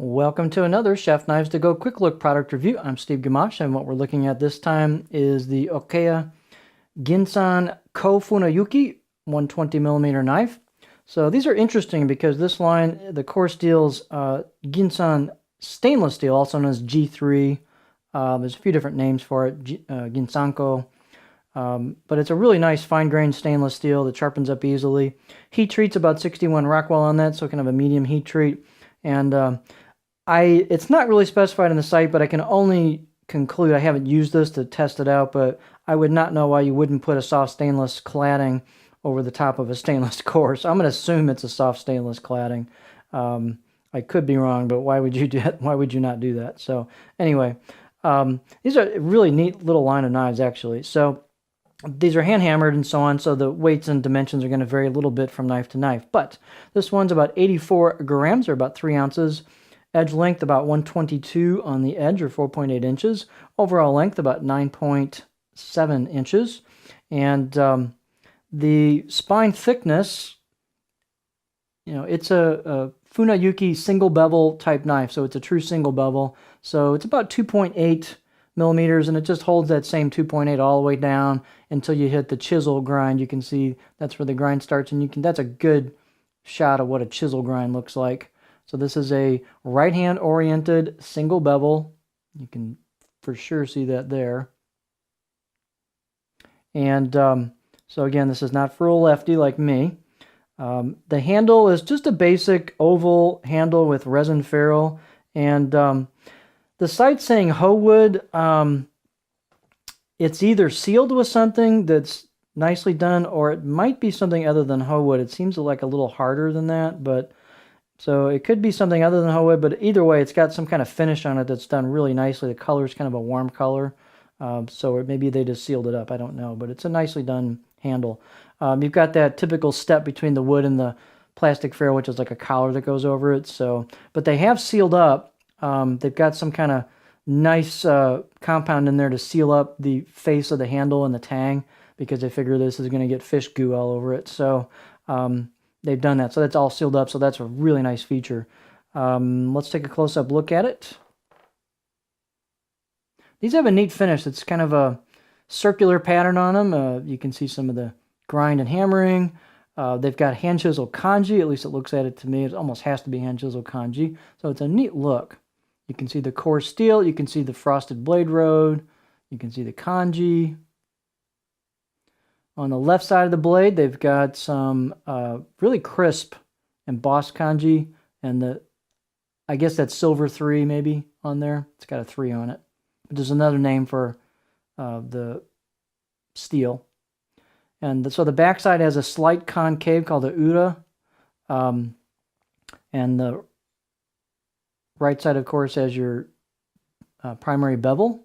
Welcome to another Chef Knives to Go Quick Look product review. I'm Steve Gamache, and what we're looking at this time is the Okeya Ginsan Ko-Funayuki 120mm knife. So these are interesting because this line, the core steel's Ginsan stainless steel, also known as G3. There's a few different names for it, Ginsanko. But it's a really nice fine-grained stainless steel that sharpens up easily. Heat treat's about 61 Rockwell on that, so kind of a medium heat treat. And it's not really specified in the site, but I can only conclude, I haven't used this to test it out, but I would not know why you wouldn't put a soft stainless cladding over the top of a stainless core. So I'm going to assume it's a soft stainless cladding. I could be wrong, but why would you do that? Why would you not do that? So anyway, these are a really neat little line of knives, actually. So these are hand hammered and so on, so the weights and dimensions are going to vary a little bit from knife to knife. But this one's about 84 grams, or about 3 ounces. Edge length about 122 on the edge, or 4.8 inches. Overall length about 9.7 inches. And the spine thickness, it's a Funayuki single bevel type knife, so it's a true single bevel. So it's about 2.8 millimeters, and it just holds that same 2.8 all the way down until you hit the chisel grind. You can see that's where the grind starts, and that's a good shot of what a chisel grind looks like. So this is a right-hand oriented single bevel. You can for sure see that there. And so again, this is not for a lefty like me. The handle is just a basic oval handle with resin ferrule. And the site's saying hoe wood. It's either sealed with something that's nicely done, or it might be something other than hoe wood. It seems like a little harder than that, but so it could be something other than hoe wood, but either way, it's got some kind of finish on it that's done really nicely. The color is kind of a warm color, so maybe they just sealed it up. I don't know, but it's a nicely done handle. You've got that typical step between the wood and the plastic ferrule, which is like a collar that goes over it. So, but they have sealed up. They've got some kind of nice compound in there to seal up the face of the handle and the tang, because they figure this is going to get fish goo all over it. So they've done that. So that's all sealed up. So that's a really nice feature. Let's take a close-up look at it. These have a neat finish. It's kind of a circular pattern on them. You can see some of the grind and hammering. They've got hand chisel kanji. At least it looks at it to me. It almost has to be hand chisel kanji. So it's a neat look. You can see the core steel. You can see the frosted blade road. You can see the kanji. On the left side of the blade, they've got some really crisp embossed kanji, and I guess that's silver 3 maybe on there. It's got a 3 on it, which is another name for the steel. And so the backside has a slight concave called the ura, and the right side, of course, has your primary bevel.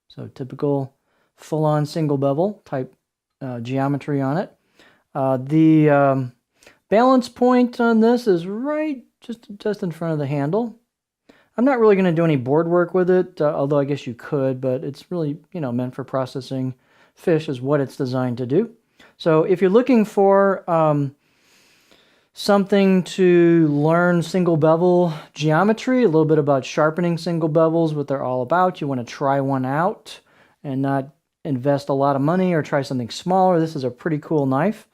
So typical full-on single bevel type geometry on it. The balance point on this is right just in front of the handle. I'm not really going to do any board work with it, although I guess you could, but it's really, meant for processing fish is what it's designed to do. So if you're looking for something to learn single bevel geometry, a little bit about sharpening single bevels, what they're all about, you want to try one out and not invest a lot of money or try something smaller, this is a pretty cool knife.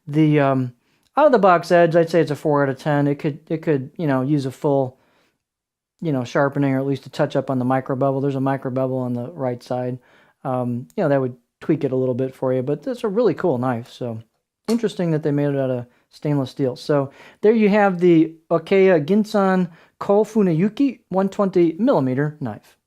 The out of the box edge, I'd say it's a 4 out of 10. It could use a full sharpening, or at least a touch up on the micro bevel. There's a micro bevel on the right side. That would tweak it a little bit for you, but it's a really cool knife. So interesting that they made it out of stainless steel. So there you have the Okeya Ginsan Ko-Funayuki 120mm knife.